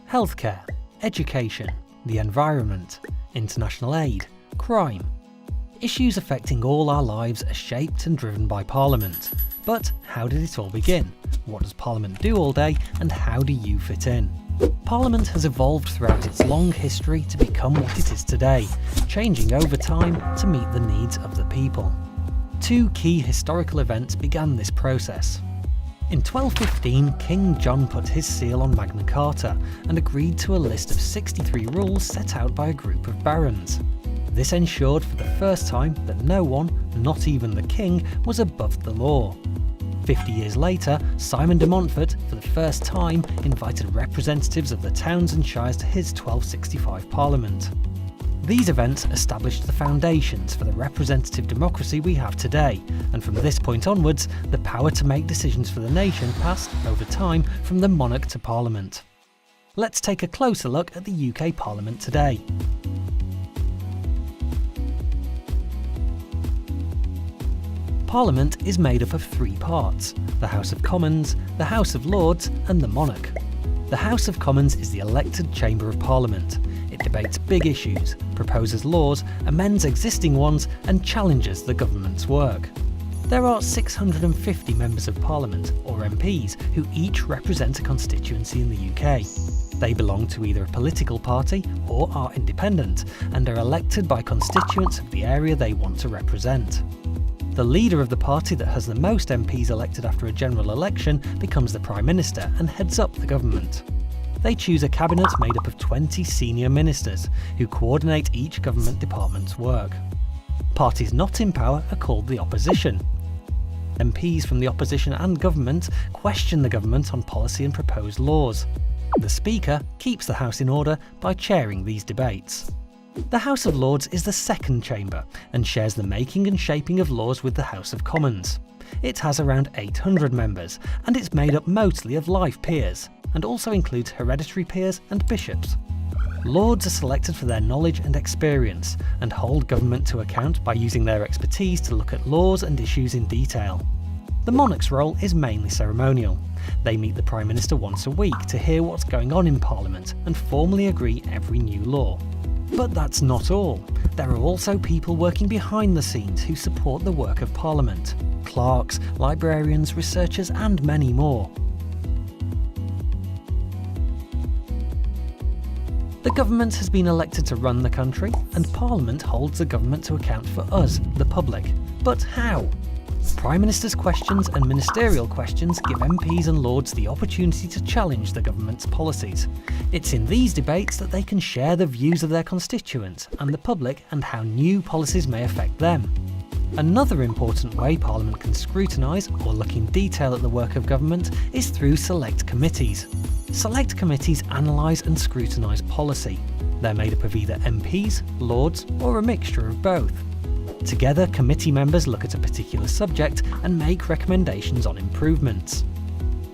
healthcare, education, the environment, international aid, crime. Issues affecting all our lives are shaped and driven by Parliament. But how did it all begin? What does Parliament do all day, and how do you fit in? Parliament has evolved throughout its long history to become what it is today, changing over time to meet the needs of the people. Two key historical events began this process. In 1215, King John put his seal on Magna Carta and agreed to a list of 63 rules set out by a group of barons. This ensured for the first time that no one, not even the king, was above the law. 50 years later, Simon de Montfort, for the first time, invited representatives of the towns and shires to his 1265 Parliament. These events established the foundations for the representative democracy we have today, and from this point onwards, the power to make decisions for the nation passed, over time, from the monarch to Parliament. Let's take a closer look at the UK Parliament today. Parliament is made up of three parts: the House of Commons, the House of Lords and the monarch. The House of Commons is the elected chamber of Parliament. It debates big issues, proposes laws, amends existing ones and challenges the government's work. There are 650 members of Parliament, or MPs, who each represent a constituency in the UK. They belong to either a political party or are independent and are elected by constituents of the area they want to represent. The leader of the party that has the most MPs elected after a general election becomes the Prime Minister and heads up the government. They choose a cabinet made up of 20 senior ministers, who coordinate each government department's work. Parties not in power are called the opposition. MPs from the opposition and government question the government on policy and proposed laws. The Speaker keeps the House in order by chairing these debates. The House of Lords is the second chamber and shares the making and shaping of laws with the House of Commons. It has around 800 members and it's made up mostly of life peers, and also includes hereditary peers and bishops. Lords are selected for their knowledge and experience and hold government to account by using their expertise to look at laws and issues in detail. The monarch's role is mainly ceremonial. They meet the Prime Minister once a week to hear what's going on in Parliament and formally agree every new law. But that's not all. There are also people working behind the scenes who support the work of Parliament: clerks, librarians, researchers and many more. The government has been elected to run the country, and Parliament holds the government to account for us, the public. But how? Prime Minister's questions and ministerial questions give MPs and Lords the opportunity to challenge the government's policies. It's in these debates that they can share the views of their constituents and the public and how new policies may affect them. Another important way Parliament can scrutinise or look in detail at the work of government is through select committees. Select committees analyse and scrutinise policy. They're made up of either MPs, Lords or a mixture of both. Together, committee members look at a particular subject and make recommendations on improvements.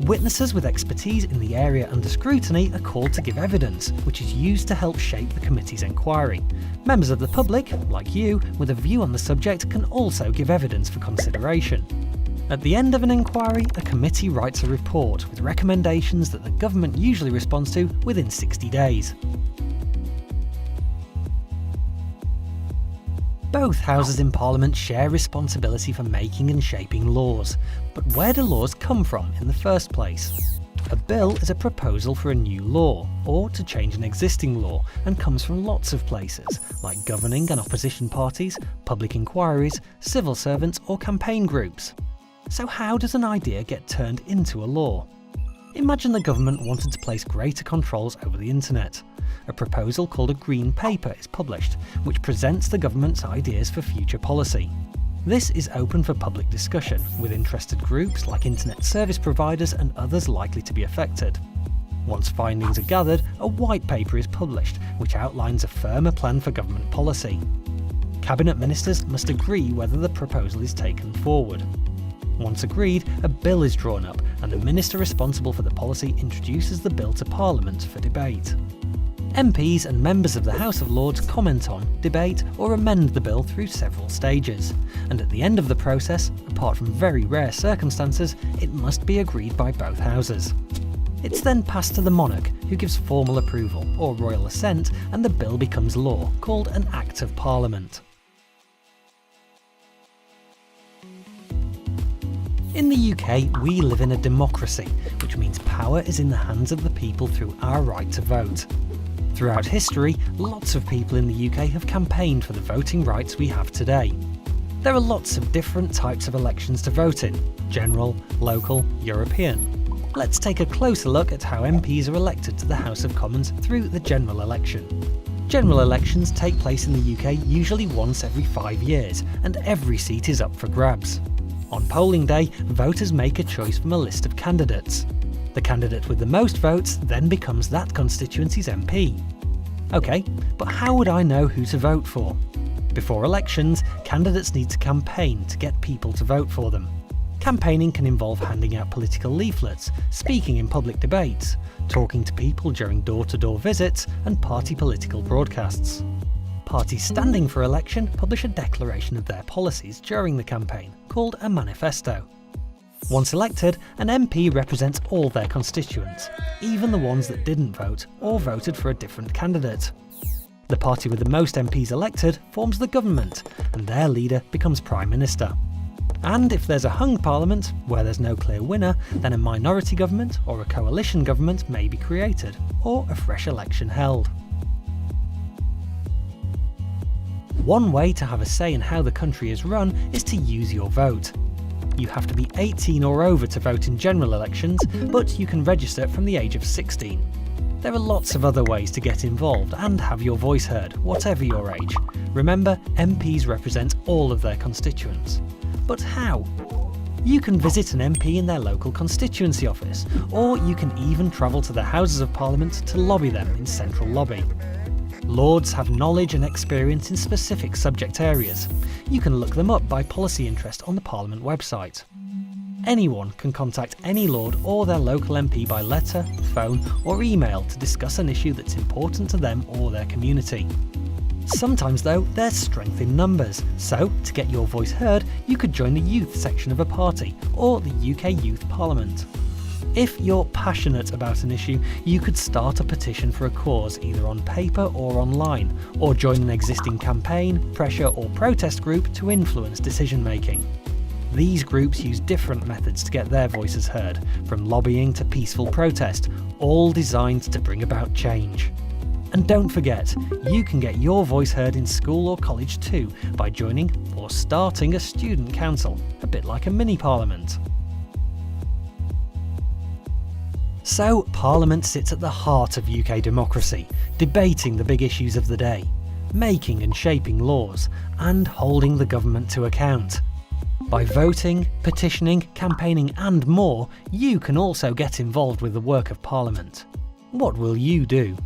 Witnesses with expertise in the area under scrutiny are called to give evidence, which is used to help shape the committee's inquiry. Members of the public, like you, with a view on the subject can also give evidence for consideration. At the end of an inquiry, a committee writes a report with recommendations that the government usually responds to within 60 days. Both houses in Parliament share responsibility for making and shaping laws. But where do laws come from in the first place? A bill is a proposal for a new law, or to change an existing law, and comes from lots of places, like governing and opposition parties, public inquiries, civil servants or campaign groups. So how does an idea get turned into a law? Imagine the government wanted to place greater controls over the internet. A proposal called a Green Paper is published, which presents the government's ideas for future policy. This is open for public discussion, with interested groups like internet service providers and others likely to be affected. Once findings are gathered, a white paper is published, which outlines a firmer plan for government policy. Cabinet ministers must agree whether the proposal is taken forward. Once agreed, a bill is drawn up, and the minister responsible for the policy introduces the bill to Parliament for debate. MPs and members of the House of Lords comment on, debate or amend the bill through several stages, and at the end of the process, apart from very rare circumstances, it must be agreed by both houses. It's then passed to the monarch, who gives formal approval, or royal assent, and the bill becomes law, called an Act of Parliament. In the UK, we live in a democracy, which means power is in the hands of the people through our right to vote. Throughout history, lots of people in the UK have campaigned for the voting rights we have today. There are lots of different types of elections to vote in: general, local, European. Let's take a closer look at how MPs are elected to the House of Commons through the general election. General elections take place in the UK usually once every 5 years, and every seat is up for grabs. On polling day, voters make a choice from a list of candidates. The candidate with the most votes then becomes that constituency's MP. OK, but how would I know who to vote for? Before elections, candidates need to campaign to get people to vote for them. Campaigning can involve handing out political leaflets, speaking in public debates, talking to people during door-to-door visits, and party political broadcasts. Parties standing for election publish a declaration of their policies during the campaign, called a manifesto. Once elected, an MP represents all their constituents, even the ones that didn't vote or voted for a different candidate. The party with the most MPs elected forms the government, and their leader becomes Prime Minister. And if there's a hung parliament, where there's no clear winner, then a minority government or a coalition government may be created, or a fresh election held. One way to have a say in how the country is run is to use your vote. You have to be 18 or over to vote in general elections, but you can register from the age of 16. There are lots of other ways to get involved and have your voice heard, whatever your age. Remember, MPs represent all of their constituents. But how? You can visit an MP in their local constituency office, or you can even travel to the Houses of Parliament to lobby them in Central Lobby. Lords have knowledge and experience in specific subject areas. You can look them up by policy interest on the Parliament website. Anyone can contact any Lord or their local MP by letter, phone or email to discuss an issue that's important to them or their community. Sometimes though, there's strength in numbers, so to get your voice heard, you could join the youth section of a party or the UK Youth Parliament. If you're passionate about an issue, you could start a petition for a cause either on paper or online, or join an existing campaign, pressure or protest group to influence decision making. These groups use different methods to get their voices heard, from lobbying to peaceful protest, all designed to bring about change. And don't forget, you can get your voice heard in school or college too by joining or starting a student council, a bit like a mini parliament. So, Parliament sits at the heart of UK democracy, debating the big issues of the day, making and shaping laws, and holding the government to account. By voting, petitioning, campaigning and more, you can also get involved with the work of Parliament. What will you do?